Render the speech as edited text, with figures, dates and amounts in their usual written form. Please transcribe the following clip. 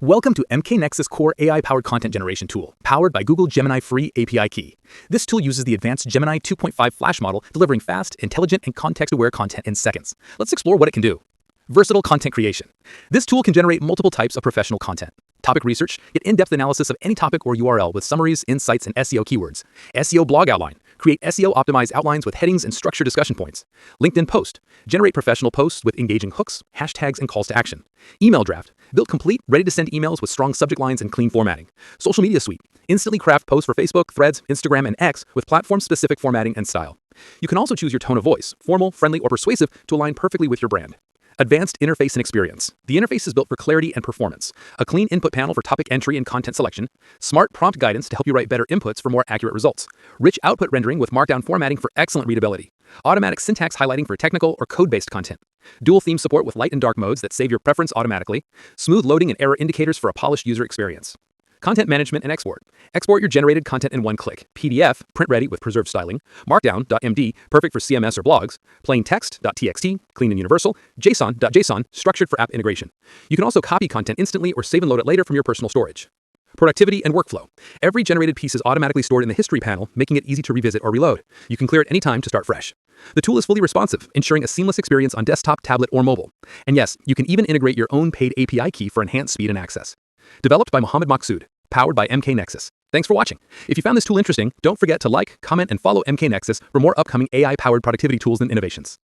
Welcome to MK Nexus Core AI-powered content generation tool, powered by Google Gemini free API key. This tool uses the advanced Gemini 2.5 Flash model, delivering fast, intelligent, and context-aware content in seconds. Let's explore what it can do. Versatile content creation. This tool can generate multiple types of professional content. Topic research, get in-depth analysis of any topic or URL with summaries, insights, and SEO keywords. SEO blog outline. Create SEO-optimized outlines with headings and structured discussion points. LinkedIn post. Generate professional posts with engaging hooks, hashtags, and calls to action. Email draft. Build complete, ready-to-send emails with strong subject lines and clean formatting. Social media suite. Instantly craft posts for Facebook, Threads, Instagram, and X with platform-specific formatting and style. You can also choose your tone of voice, formal, friendly, or persuasive, to align perfectly with your brand. Advanced interface and experience. The interface is built for clarity and performance. A clean input panel for topic entry and content selection. Smart prompt guidance to help you write better inputs for more accurate results. Rich output rendering with Markdown formatting for excellent readability. Automatic syntax highlighting for technical or code-based content. Dual theme support with light and dark modes that save your preference automatically. Smooth loading and error indicators for a polished user experience. Content management and export. Export your generated content in one click. PDF, print ready with preserved styling. Markdown.md, perfect for CMS or blogs. Plain text.txt, clean and universal. JSON.json, structured for app integration. You can also copy content instantly or save and load it later from your personal storage. Productivity and workflow. Every generated piece is automatically stored in the history panel, making it easy to revisit or reload. You can clear at any time to start fresh. The tool is fully responsive, ensuring a seamless experience on desktop, tablet, or mobile. And yes, you can even integrate your own paid API key for enhanced speed and access. Developed by Mohammed Maqsood, powered by MK Nexus. Thanks for watching. If you found this tool interesting, don't forget to like, comment, and follow MK Nexus for more upcoming AI-powered productivity tools and innovations.